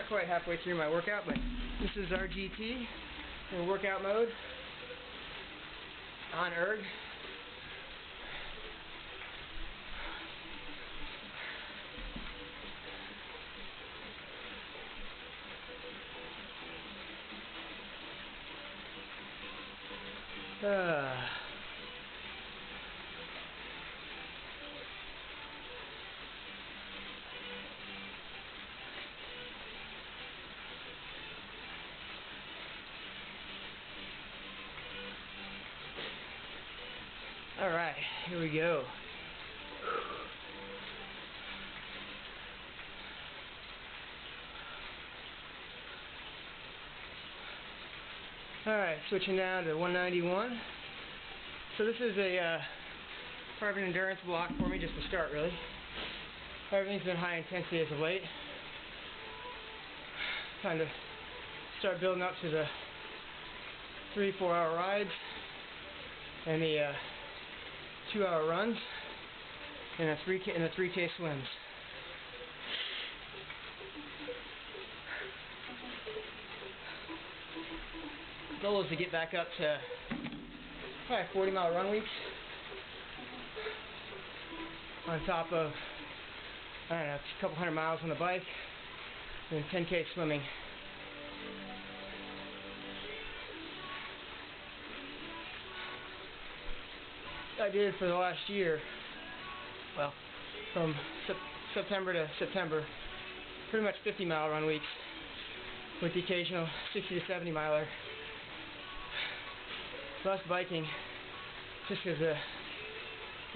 not quite halfway through my workout, but this is RGT in workout mode on erg. All right, here we go. All right, switching down to 191. So this is a part of an endurance block for me just to start, really. Everything's been high intensity as of late. Trying to start building up to the 3-4 hour rides and the 2-hour runs and the 3K swims. The goal is to get back up to probably 40-mile run weeks on top of, I don't know, a couple hundred miles on the bike and 10K swimming. I did for the last year, well, from September to September, pretty much 50-mile run weeks with the occasional 60 to 70 miler. Less biking, just because the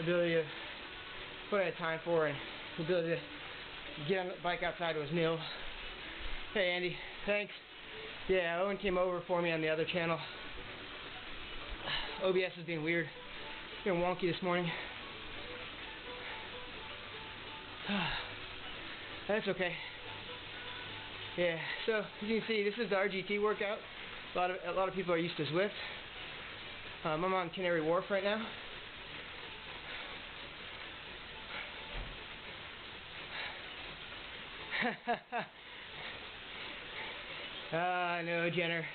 ability of what I had time for and the ability to get on the bike outside was nil. Hey Andy, thanks. Yeah, Owen came over for me on the other channel. OBS is being weird. Been wonky this morning. That's okay. Yeah, so as you can see, this is the RGT workout. A lot of people are used to Zwift. I'm on Canary Wharf right now. I know, Jenner.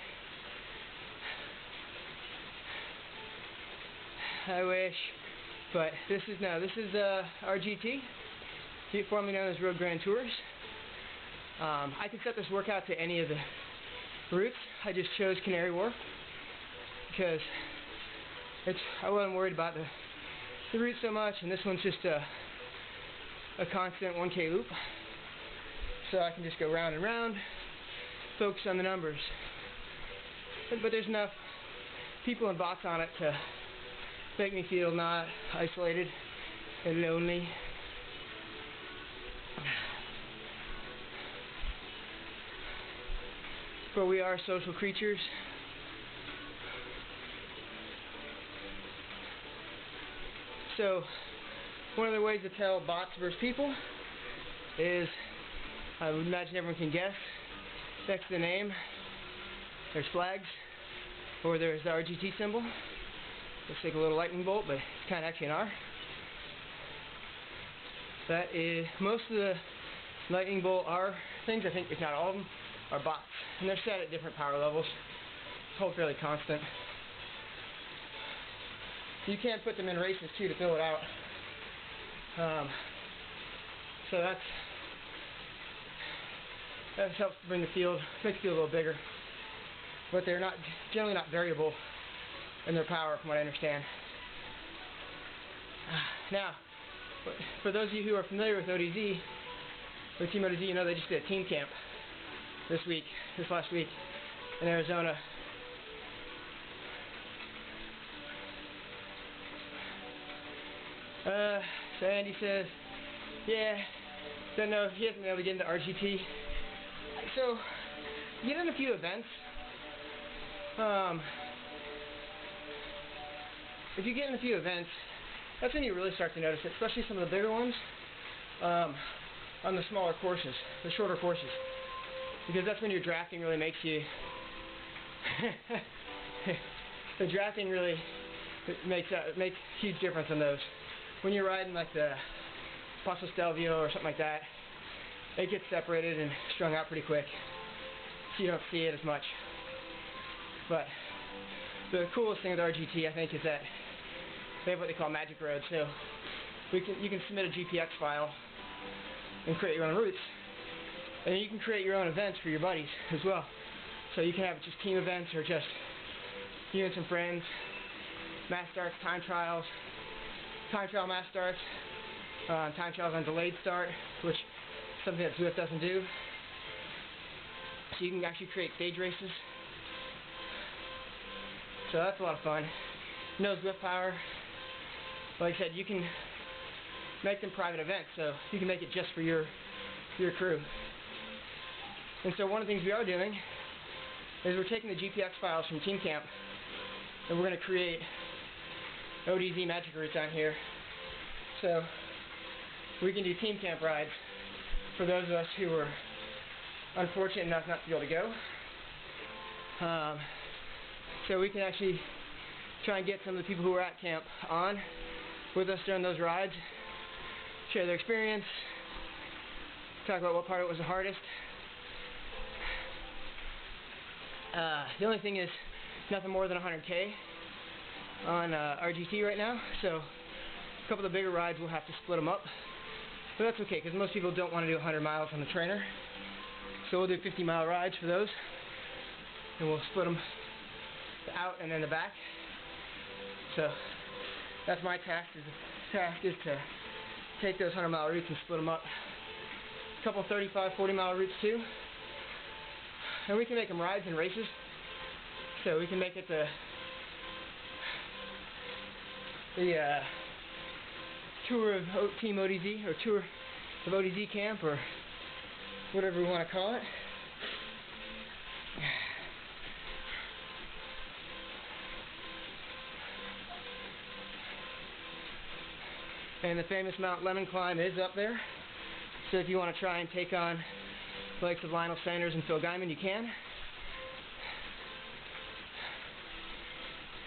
I wish, but this is RGT, formerly known as Road Grand Tours. I can set this workout to any of the routes. I just chose Canary Wharf because I wasn't worried about the route so much, and this one's just a constant 1K loop, so I can just go round and round, focus on the numbers. But there's enough people and bots on it to make me feel not isolated and lonely. For we are social creatures. So, one of the ways to tell bots versus people is, I would imagine everyone can guess, next to the name, there's flags, or there's the RGT symbol. Looks like a little lightning bolt, but it's kind of actually an R. That is, most of the lightning bolt R things, I think, if not all of them, are bots. And they're set at different power levels. Hold fairly constant. You can put them in races too to fill it out. So that helps bring the field, make the field a little bigger. But they're not generally not variable in their power, from what I understand. Now, for those of you who are familiar with ODZ, with TeamODZ, you know they just did a team camp this last week in Arizona. So Andy says, yeah, don't know, he hasn't been able to get into RGT. So, get in a few events. If you get in a few events, that's when you really start to notice it, especially some of the bigger ones, on the smaller courses, the shorter courses. Because that's when your drafting really makes you... the drafting really makes a huge difference on those. When you're riding like the Paso Stelvio or something like that, it gets separated and strung out pretty quick, so you don't see it as much. But the coolest thing with RGT, I think, is that they have what they call magic roads. So you can submit a GPX file and create your own routes, and then you can create your own events for your buddies as well. So you can have just team events or just you and some friends, mass starts, time trial mass starts, time trials on delayed start, which is something that Zwift doesn't do. So you can actually create stage races. So that's a lot of fun. No Zwift power. Like I said, you can make them private events, so you can make it just for your crew. And so one of the things we are doing is we're taking the GPX files from Team Camp, and we're going to create ODZ magic routes on here. So we can do Team Camp rides for those of us who were unfortunate enough not to be able to go. So we can actually try and get some of the people who were at camp on with us during those rides, share their experience, talk about what part of it was the hardest. The only thing is nothing more than 100K on RGT right now, so a couple of the bigger rides we'll have to split them up, but that's okay because most people don't want to do 100 miles on the trainer, so we'll do 50-mile rides for those, and we'll split them out and then the back. So that's my task is to take those 100-mile routes and split them up. A couple 35, 40-mile routes too. And we can make them rides and races. So we can make it the tour of TeamODZ, or tour of ODZ camp, or whatever we want to call it. And the famous Mount Lemon climb is up there. So if you want to try and take on the likes of Lionel Sanders and Phil Guyman, you can.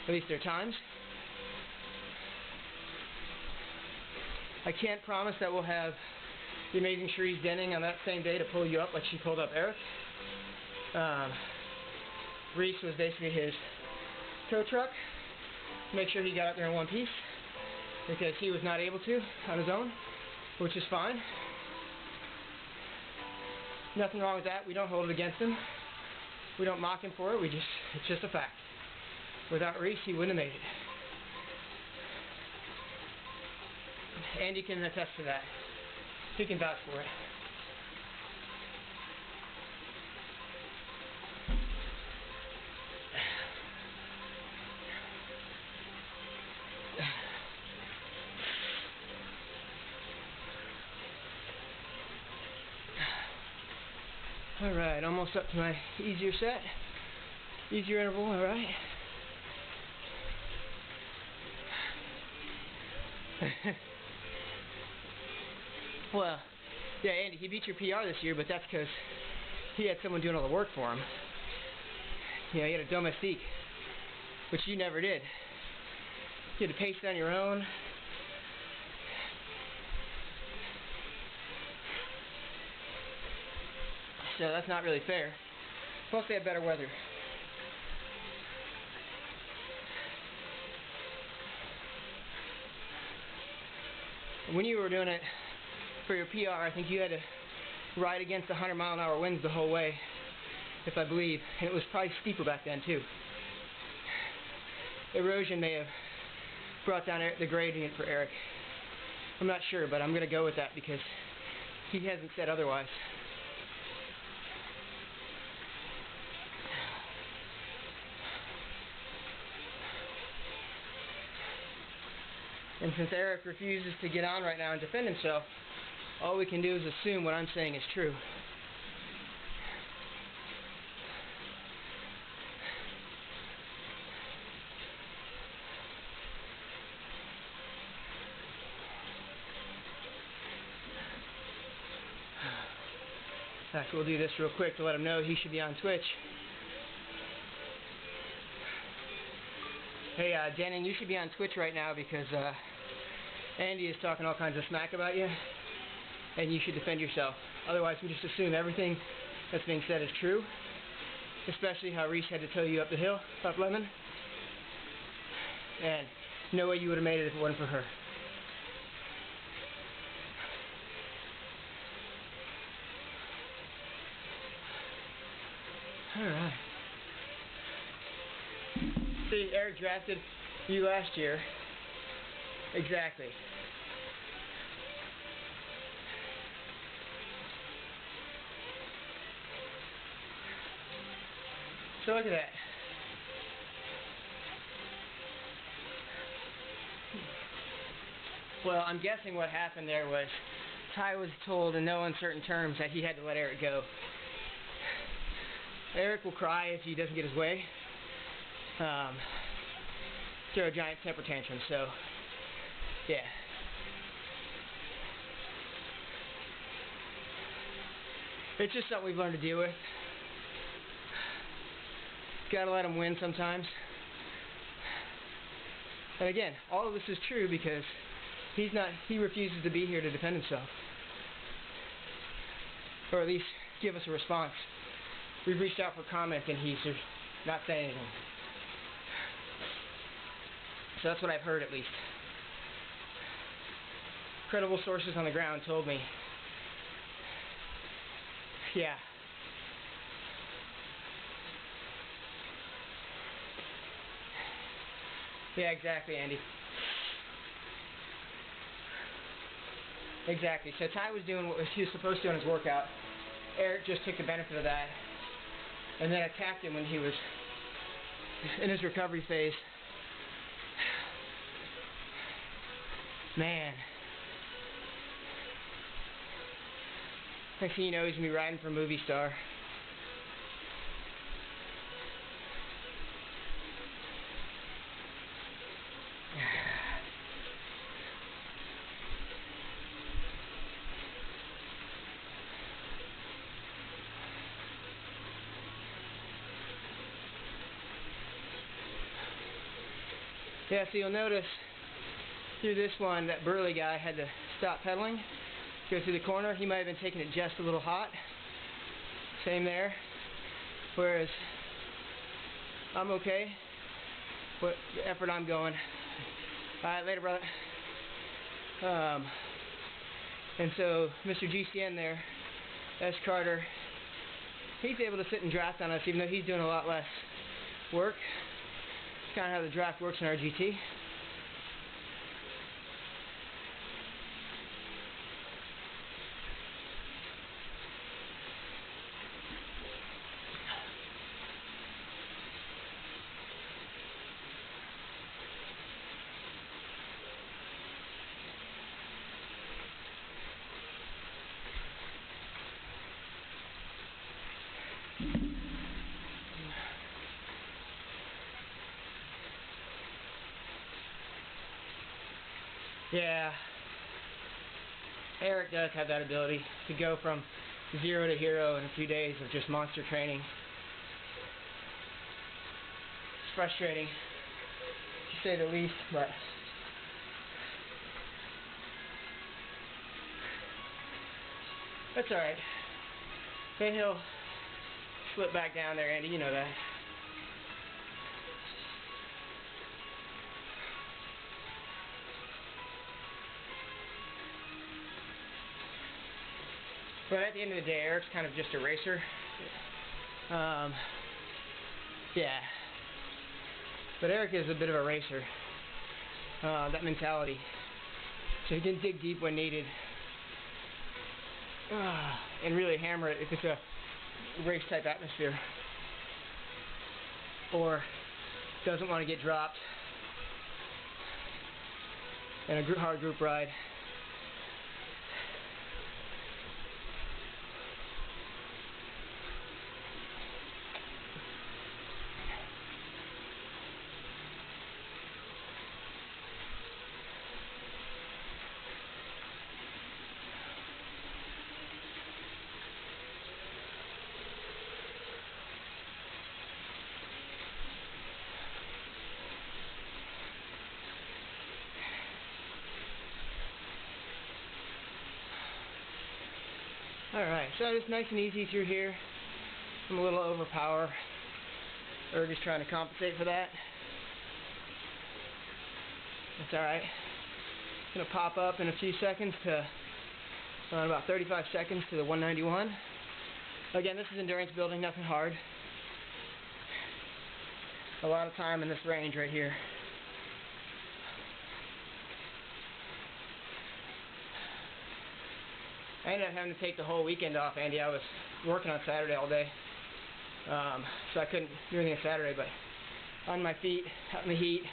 At least their times. I can't promise that we'll have the amazing Cherise Denning on that same day to pull you up like she pulled up Eric. Reese was basically his tow truck to make sure he got up there in one piece, because he was not able to on his own, which is fine. Nothing wrong with that. We don't hold it against him. We don't mock him for it. It's just a fact. Without Reese, he wouldn't have made it. Andy can attest to that. He can vouch for it. Alright, almost up to my easier set. Easier interval, alright. Well, yeah, Andy, he beat your PR this year, but that's because he had someone doing all the work for him. You know, he had a domestique, which you never did. You had to pace it on your own. So that's not really fair. Plus they had better weather. When you were doing it for your PR, I think you had to ride against 100-mile-an-hour winds the whole way, if I believe, and it was probably steeper back then too. Erosion may have brought down the gradient for Eric. I'm not sure, but I'm going to go with that because he hasn't said otherwise. And since Eric refuses to get on right now and defend himself, all we can do is assume what I'm saying is true. In fact, we'll do this real quick to let him know he should be on Twitch. Hey, Denning, you should be on Twitch right now because Andy is talking all kinds of smack about you, and you should defend yourself. Otherwise, we just assume everything that's being said is true, especially how Reese had to tow you up the hill, up Lemon. And no way you would have made it if it wasn't for her. Alright. See, Eric drafted you last year. Exactly. So look at that. Well, I'm guessing what happened there was Ty was told in no uncertain terms that he had to let Eric go. Eric will cry if he doesn't get his way. Throw a giant temper tantrum, so yeah. It's just something we've learned to deal with. Gotta let him win sometimes. And again, all of this is true because he refuses to be here to defend himself. Or at least give us a response. We've reached out for comment and he's not saying anything. So that's what I've heard, at least. Credible sources on the ground told me. Yeah. Yeah, exactly, Andy. Exactly. So Ty was doing what he was supposed to do on his workout. Eric just took the benefit of that and then attacked him when he was in his recovery phase. Man. Next thing you know, he's going to be riding for a movie star. Yeah, so you'll notice through this one that Burley guy had to stop pedaling, go through the corner. He might have been taking it just a little hot. Same there. Whereas I'm okay. What the effort I'm going. Alright, later, brother. And so Mr. GCN there, S. Carter, he's able to sit and draft on us even though he's doing a lot less work. It's kind of how the draft works in RGT. Yeah, Eric does have that ability to go from 0 to hero in a few days of just monster training. It's frustrating, to say the least, but that's alright. Then he'll slip back down there, Andy, you know that. But at the end of the day, Eric's kind of just a racer. Yeah. But Eric is a bit of a racer. That mentality. So he can dig deep when needed. And really hammer it if it's a race type atmosphere. Or doesn't want to get dropped in a hard group ride. So just nice and easy through here. I'm a little overpower. Erg is trying to compensate for that. It's alright. Gonna pop up in a few seconds to about 35 seconds to the 191. Again, this is endurance building, nothing hard. A lot of time in this range right here. I ended up having to take the whole weekend off, Andy. I was working on Saturday all day, so I couldn't do anything on Saturday, but on my feet, out in the heat.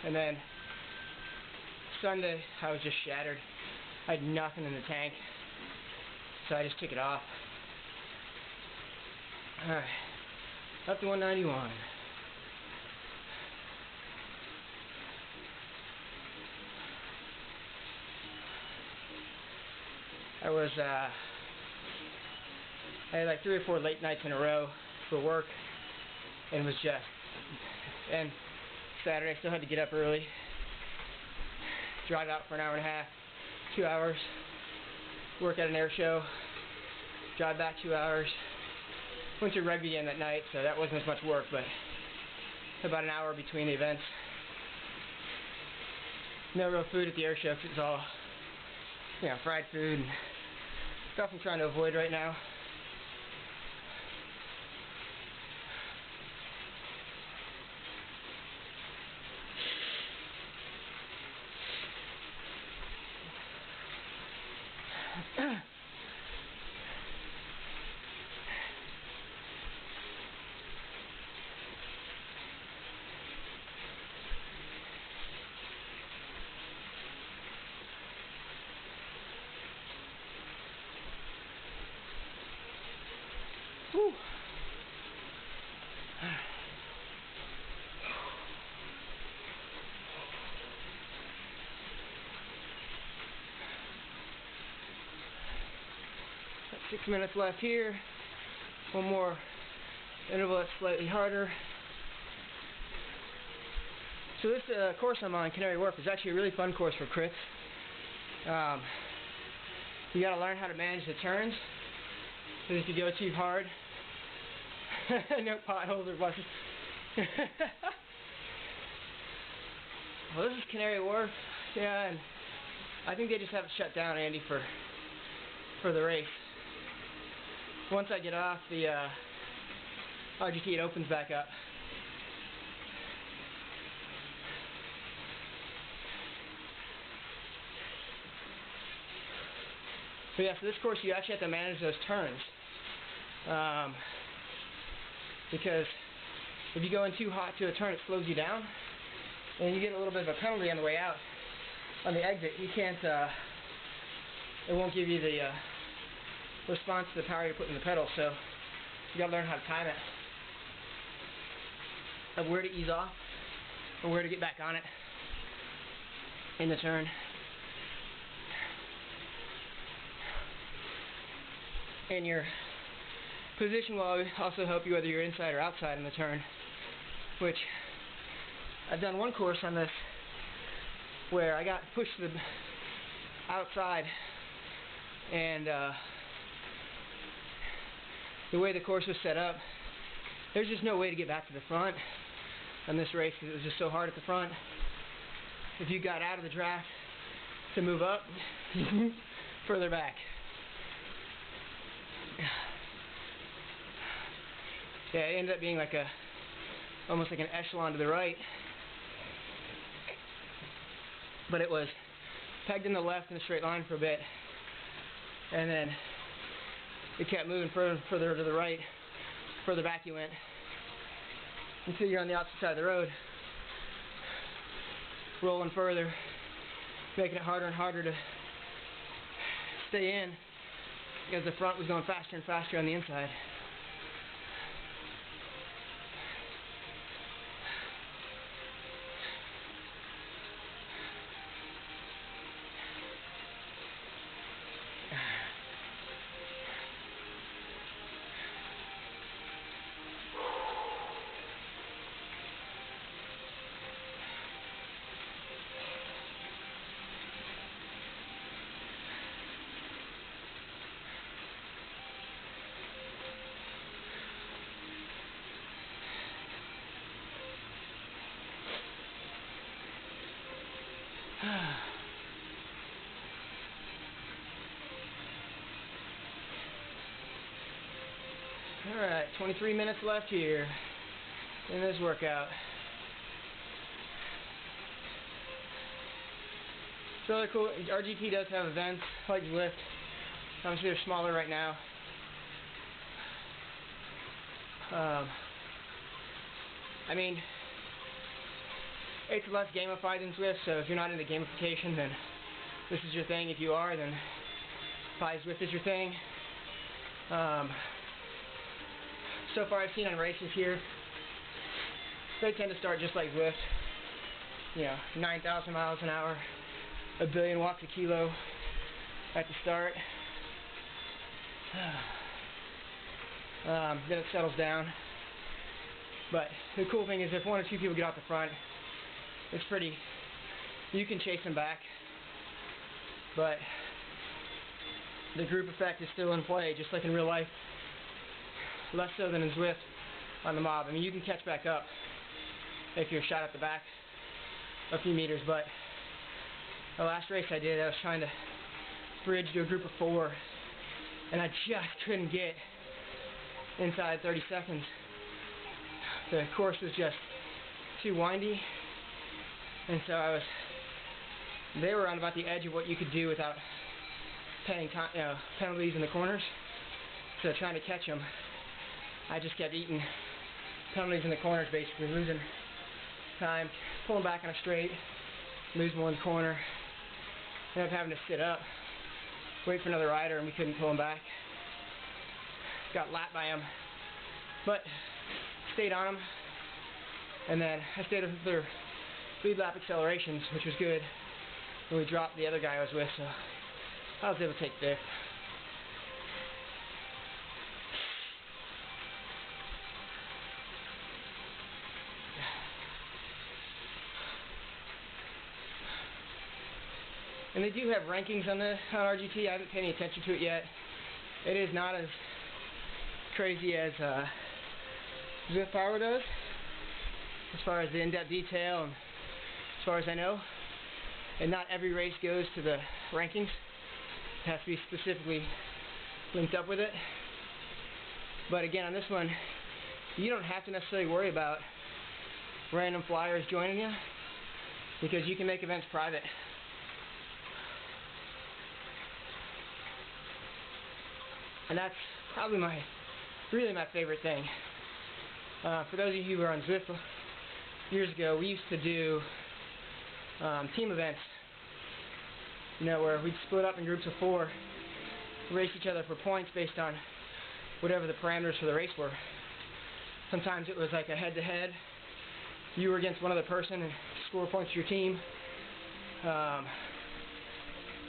And then Sunday, I was just shattered. I had nothing in the tank, so I just took it off. Alright, up to 191. I had like 3 or 4 late nights in a row for work, and and Saturday I still had to get up early, drive out for an hour and a half, 2 hours, work at an air show, drive back 2 hours, went to rugby game that night, so that wasn't as much work, but about an hour between the events. No real food at the air show because it's all, you know, fried food and stuff I'm trying to avoid right now. Whew. Got 6 minutes left here. One more interval that's slightly harder. So this course I'm on, Canary Wharf, is actually a really fun course for crits. You got to learn how to manage the turns. Because if you go too hard, no potholes or buses. Well, this is Canary Wharf, yeah, and I think they just have it shut down, Andy, for the race. Once I get off the RGT, it opens back up. But yeah, so this course you actually have to manage those turns. Because if you go in too hot to a turn, it slows you down. And you get a little bit of a penalty on the way out. On the exit, you can't, it won't give you the response to the power you're putting in the pedal. So you gotta learn how to time it. Of where to ease off, or where to get back on it in the turn. And your position will also help you whether you're inside or outside in the turn, which I've done one course on this where I got pushed to the outside, and the way the course was set up, there's just no way to get back to the front on this race because it was just so hard at the front. If you got out of the draft to move up, you move further back. Yeah, it ended up being like almost like an echelon to the right. But it was pegged in the left in a straight line for a bit. And then it kept moving further to the right, further back you went. Until you're on the opposite side of the road. Rolling further, making it harder and harder to stay in. Because the front was going faster and faster on the inside. Alright, 23 minutes left here in this workout. It's really cool. RGT does have events like lift. Obviously they're smaller right now. I mean, it's less gamified than Zwift, so if you're not into gamification, then this is your thing. If you are, then probably Zwift is your thing. So far I've seen on races here, they tend to start just like Zwift. You know, 9,000 miles an hour, 1 billion watts a kilo at the start. Then it settles down. But the cool thing is if one or two people get out the front, it's pretty, you can chase them back. But the group effect is still in play, just like in real life. Less so than in Zwift on the mob. I mean, you can catch back up if you're shot at the back a few meters, but the last race I did, I was trying to bridge to a group of 4, and I just couldn't get inside 30 seconds. The course was just too windy, and so they were on about the edge of what you could do without paying penalties in the corners. So trying to catch them, I just kept eating penalties in the corners, basically losing time, pulling back on a straight, losing one corner, ended up having to sit up, wait for another rider, and we couldn't pull him back. Got lapped by him, but stayed on him, and then I stayed with their lead lap accelerations, which was good, and we dropped the other guy I was with, so I was able to take 5th. And they do have rankings on RGT. I haven't paid any attention to it yet. It is not as crazy as Zwift Power does, as far as the in-depth detail and as far as I know. And not every race goes to the rankings. It has to be specifically linked up with it. But again, on this one, you don't have to necessarily worry about random flyers joining you, because you can make events private. And that's probably really my favorite thing. For those of you who were on Zwift years ago, we used to do team events, you know, where we'd split up in groups of 4, race each other for points based on whatever the parameters for the race were. Sometimes it was like a head-to-head. You were against one other person and score points for your team.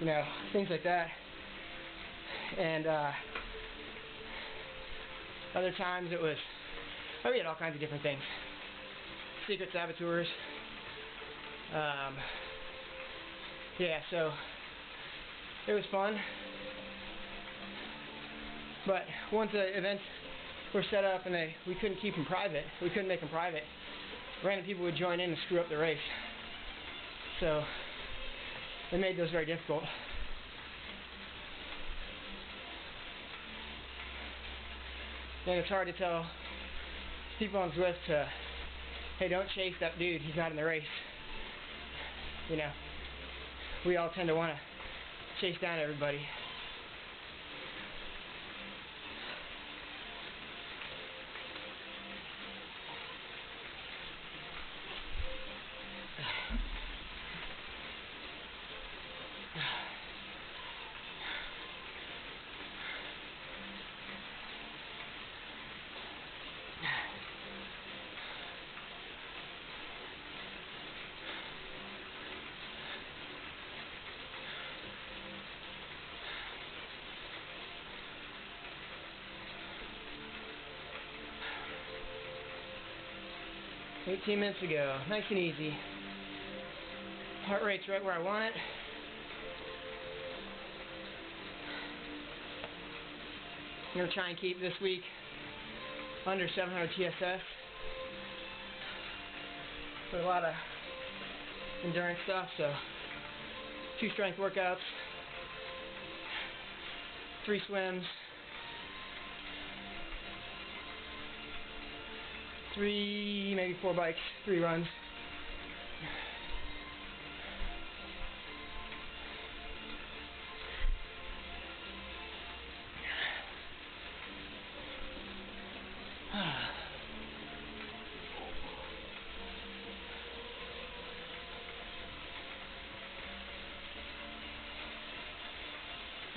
You know, things like that. And other times it was, we had all kinds of different things. Secret saboteurs. Yeah, so it was fun. But once the events were set up and we couldn't keep them private, we couldn't make them private, random people would join in and screw up the race. So it made those very difficult. And it's hard to tell people on Zwift hey, don't chase that dude, he's not in the race. You know, we all tend to want to chase down everybody. $18 minutes ago, nice and easy. Heart rate's right where I want it. I'm going to try and keep this week under 700 TSS. Put a lot of endurance stuff, so 2 strength workouts, 3 swims, 3, maybe 4 bikes, 3 runs.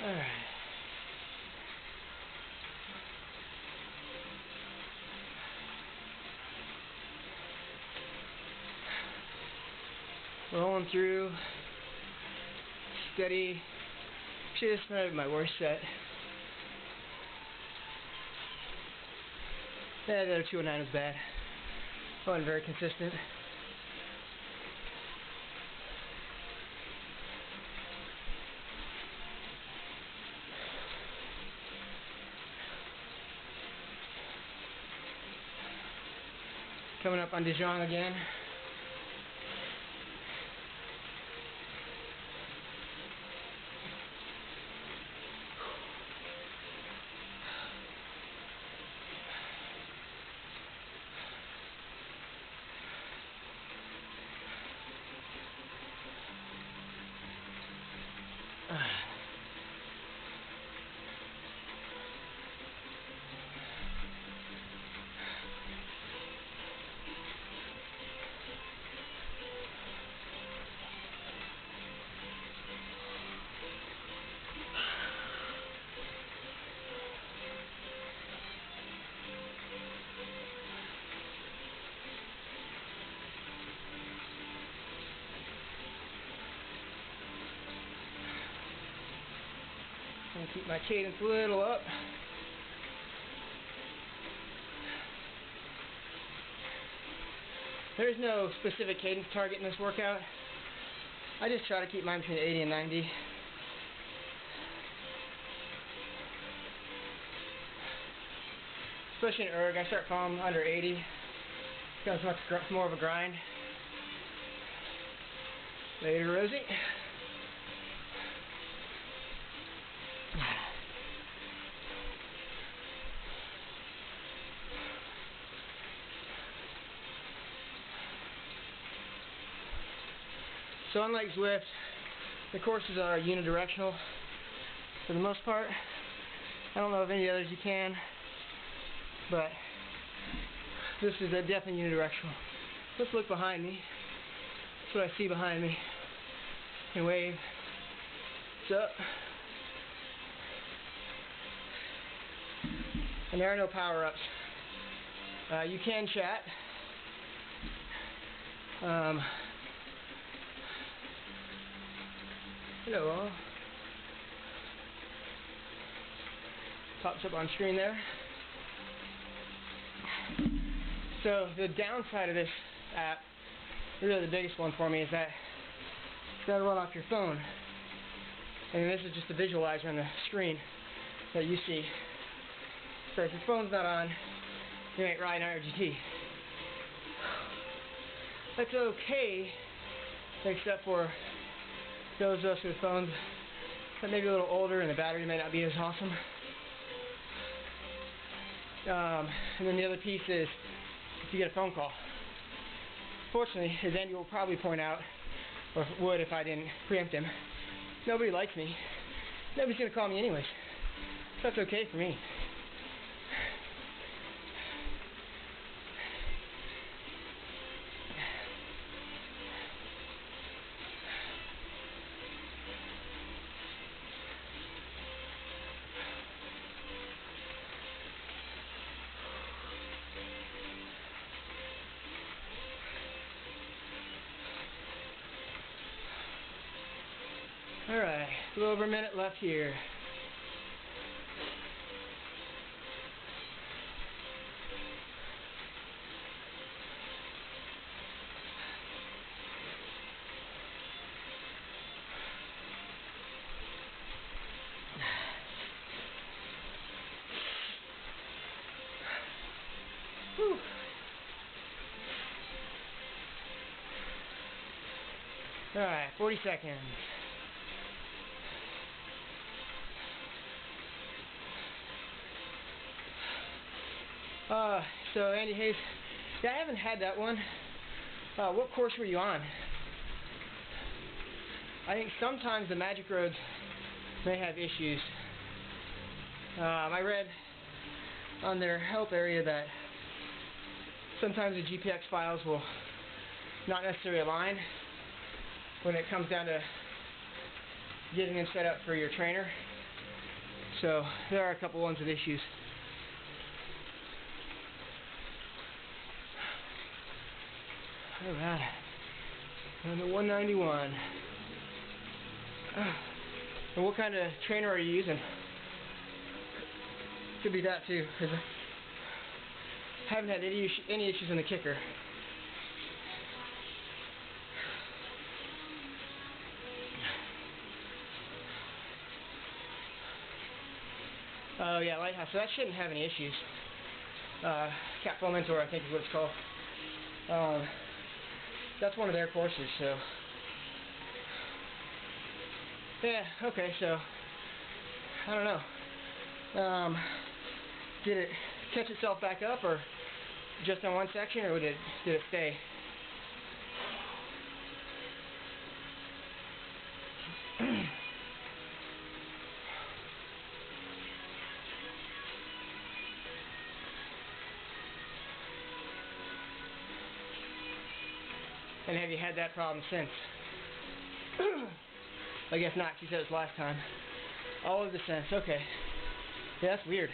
All right. Rolling through, steady. Actually, this might be my worst set. Yeah, the other 209 was bad. Wasn't very consistent. Coming up on Dijon again. I'm gonna keep my cadence a little up. There's no specific cadence target in this workout. I just try to keep mine between 80 and 90. Especially in erg, I start falling under 80. It becomes much more of a grind. Later, Rosie. So unlike Zwift, the courses are unidirectional for the most part. I don't know if any others you can, but this is definitely unidirectional. Let's look behind me. That's what I see behind me. And wave. What's up? And there are no power-ups. You can chat. Hello all. Pops up on screen there. So the downside of this app, really the biggest one for me, is that you gotta run off your phone. And this is just a visualizer on the screen that you see. So if your phone's not on, you ain't riding RGT. That's okay, except for those of us with phones that may be a little older and the battery may not be as awesome. And then the other piece is if you get a phone call. Fortunately, as Andy will probably point out, or would if I didn't preempt him, nobody likes me. Nobody's going to call me anyways. So that's okay for me. Alright, a little over a minute left here. Whew. Alright, 40 seconds. So Andy Hayes Yeah, I haven't had that one. What course were you on? I think sometimes the magic roads may have issues. I read on their help area that sometimes the GPX files will not necessarily align when it comes down to getting them set up for your trainer. So there are a couple ones with issues. Alright, on the 191. And what kind of trainer are you using? Could be that too, because I haven't had any issues in the kicker. Oh yeah, Lighthouse, so that shouldn't have any issues. Cat Mentor, I think is what it's called. That's one of their courses, so. Yeah, okay, so, I don't know. Did it catch itself back up, or just on one section, or did it stay? And have you had that problem since? I guess not, she said it was last time. All of the sense, okay. Yeah, that's weird.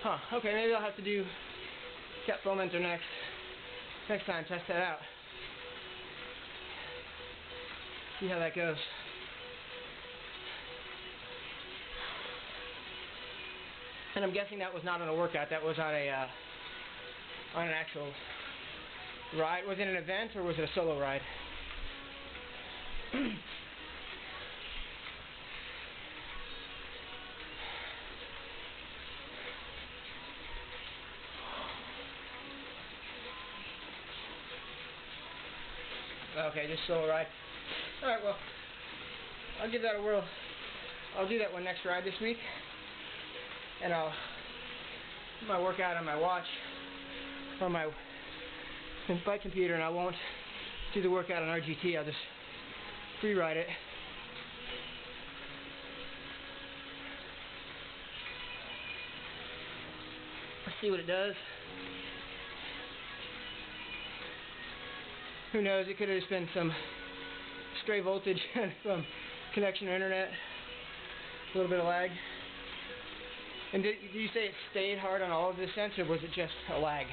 Huh, okay, maybe I'll have to do Cat Fomenter next time, test that out. See how that goes. And I'm guessing that was not on a workout, that was on an actual ride. Was it an event or was it a solo ride? Okay, just solo ride. Alright, well, I'll give that a whirl. I'll do that one next ride this week. And I'll do my workout on my watch or my bike computer, and I won't do the workout on RGT. I'll just free ride it. Let's see what it does. Who knows, it could have just been some stray voltage from connection to internet, a little bit of lag. And did you say it stayed hard on all of the descents, or was it just a lag?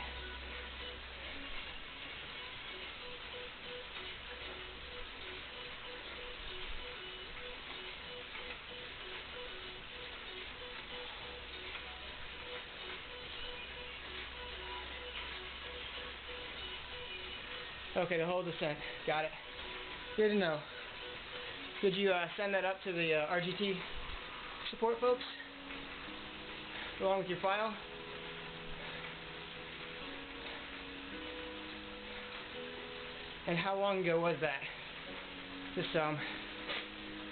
Okay, the whole descent. Got it. Good to know. Did you send that up to the RGT support folks? Along with your file? And how long ago was that? Just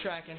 tracking.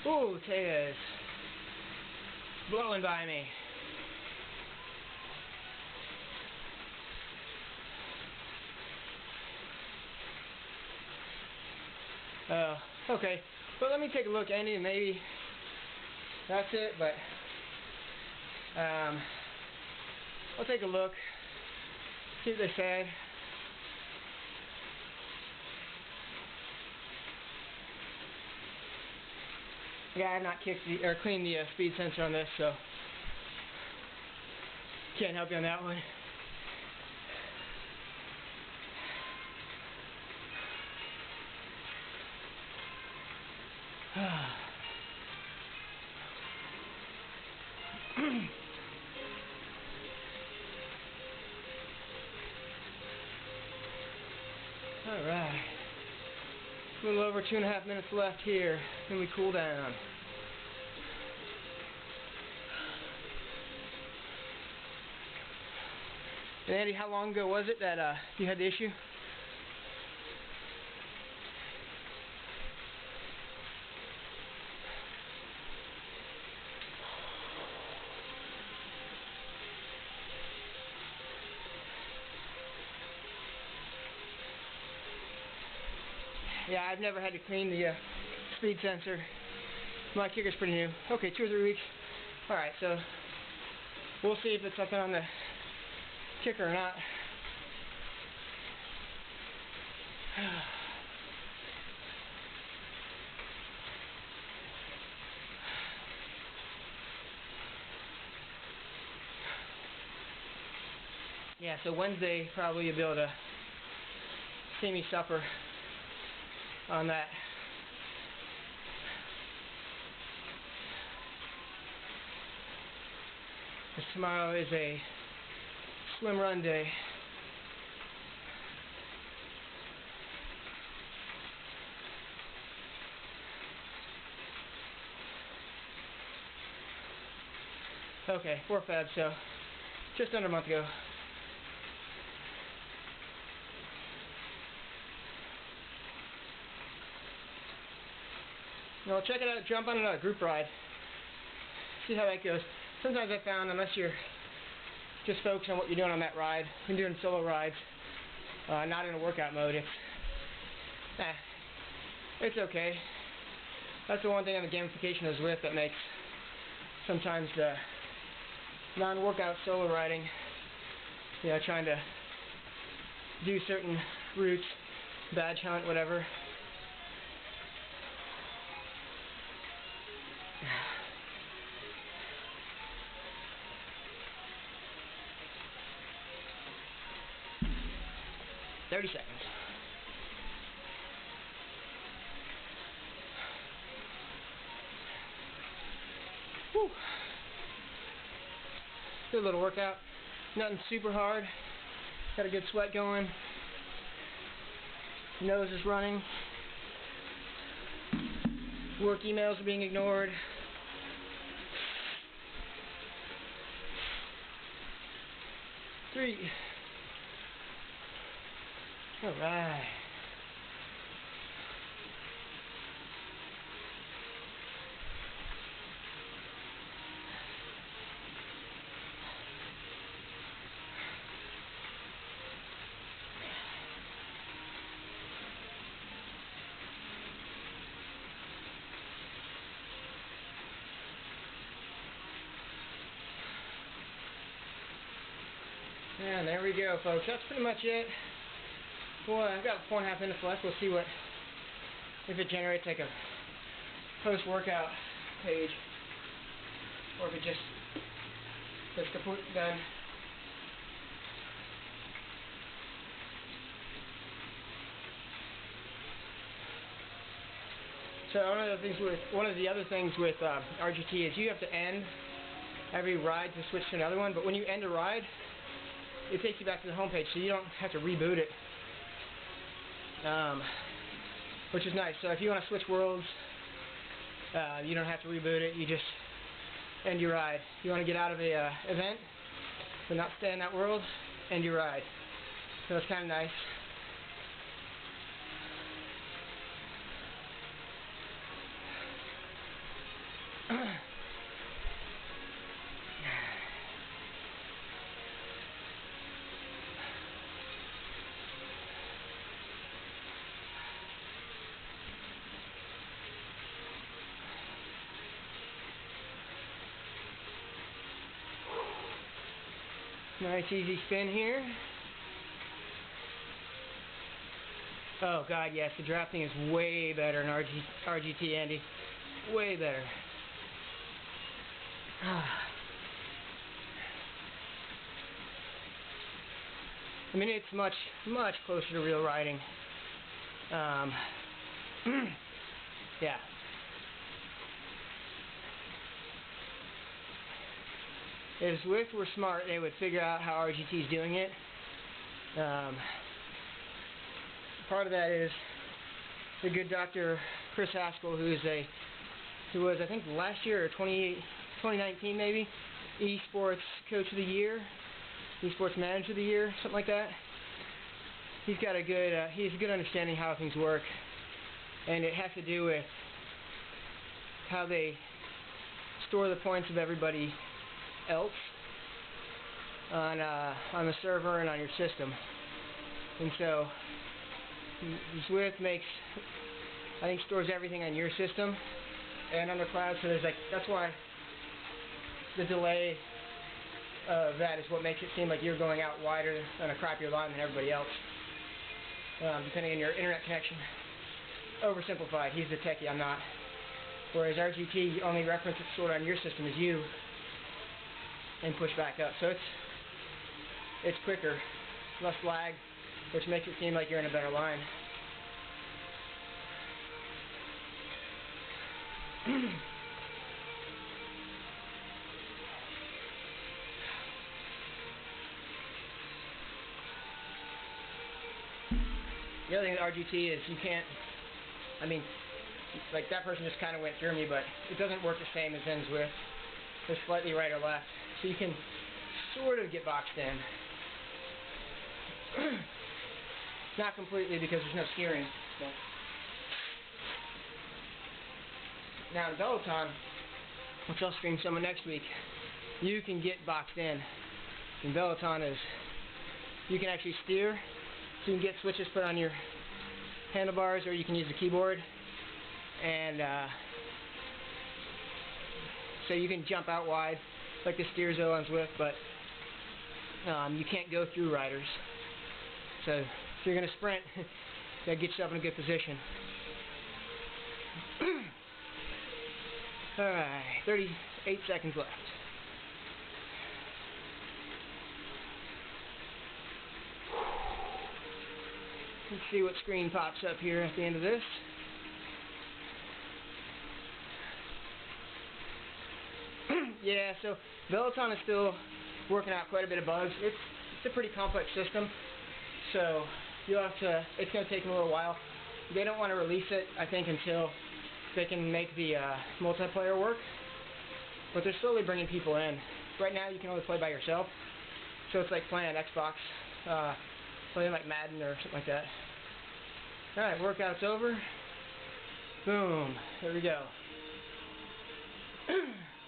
Ooh, Taya's blowing by me. Okay. Well, let me take a look, Andy, and maybe that's it, but I'll take a look, see what they said. Yeah, I have not cleaned the speed sensor on this, so can't help you on that one. Alright. A little over 2.5 minutes left here. Then we cool down. And Andy, how long ago was it that you had the issue? Yeah, I've never had to clean the speed sensor. My kicker's pretty new. Okay, 2 or 3 weeks. Alright, so we'll see if it's something on the kicker or not. Yeah, so Wednesday probably you'll be able to see me suffer on that. Because tomorrow is a swim run day. Okay, 4 fabs, so just under a month ago. Well, check it out, jump on a group ride. See how that goes. Sometimes I found, unless you're just focused on what you're doing on that ride, when doing solo rides, not in a workout mode, it's okay. That's the one thing on the gamification is with that makes sometimes the non-workout solo riding, you know, trying to do certain routes, badge hunt, whatever. $30 seconds. Whew. Good little workout. Nothing super hard. Got a good sweat going. Nose is running. Work emails are being ignored. Three. All right. And there we go, folks. That's pretty much it. Well, I've got 4.5 minutes left. We'll see if it generates like a post-workout page, or if it just says complete done. So one of the other things with RGT is you have to end every ride to switch to another one. But when you end a ride, it takes you back to the home page, so you don't have to reboot it. Which is nice. So if you want to switch worlds, you don't have to reboot it. You just end your ride. If you want to get out of a event but not stay in that world, end your ride. So it's kind of nice. Nice easy spin here. Oh god, yes, the drafting is way better in RGT, Andy. Way better. I mean, it's much, much closer to real riding. Yeah. if Zwift were smart, they would figure out how RGT is doing it. Part of that is the good Dr. Chris Haskell, who was, I think, last year or 2019 maybe, eSports Coach of the Year, eSports Manager of the Year, something like that. He's got a good understanding how things work, and it has to do with how they store the points of everybody else on the server and on your system. And so Zwift stores everything on your system and on the cloud. So that's why the delay of that is what makes it seem like you're going out wider on a crappier line than everybody else, depending on your internet connection. Oversimplified. He's the techie, I'm not. Whereas RGT, only reference it's stored on your system is you, and push back up. So it's quicker, less lag, which makes it seem like you're in a better line. The other thing with RGT is you can't, like that person just kind of went through me, but it doesn't work the same as in Zwift. They're slightly right or left. So you can sort of get boxed in. Not completely because there's no steering. But now in Peloton, which I'll stream someone next week, you can get boxed in. In Peloton you can actually steer. So you can get switches put on your handlebars, or you can use the keyboard. And so you can jump out wide, like the steer zone on Zwift, but you can't go through riders. So if you're going to sprint, that gets yourself in a good position. Alright, 38 seconds left. Let's see what screen pops up here at the end of this. Yeah, so Peloton is still working out quite a bit of bugs. It's a pretty complex system, so it's going to take them a little while. They don't want to release it, I think, until they can make the multiplayer work. But they're slowly bringing people in. Right now, you can only play by yourself, so it's like playing on Xbox, playing like Madden or something like that. Alright, workout's over. Boom. There we go.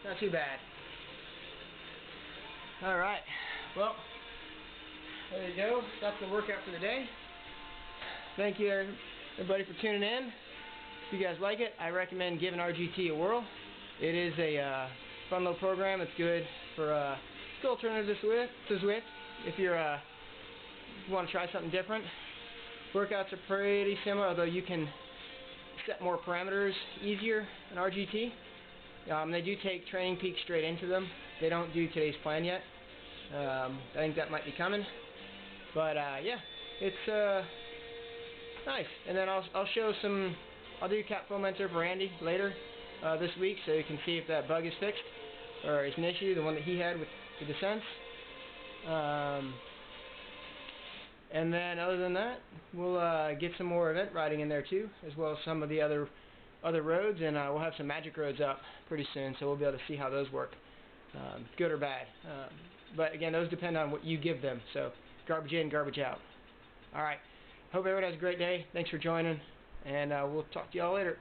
Not too bad. Alright. Well, there you go. That's the workout for the day. Thank you, everybody, for tuning in. If you guys like it, I recommend giving RGT a whirl. It is a fun little program. It's good for good alternative to Zwift if you want to try something different. Workouts are pretty similar, although you can set more parameters easier in RGT. They do take Training Peaks straight into them. They don't do today's plan yet. I think that might be coming. But yeah, it's nice. And then I'll show some. I'll do cap fomenter for Andy later this week, so you can see if that bug is fixed or it's an issue, the one that he had with the descents. And then other than that, we'll get some more event riding in there too, as well as some of the other roads, and we'll have some magic roads up pretty soon, so we'll be able to see how those work, good or bad. But again, those depend on what you give them, so garbage in, garbage out. Alright, hope everyone has a great day. Thanks for joining, and we'll talk to y'all later.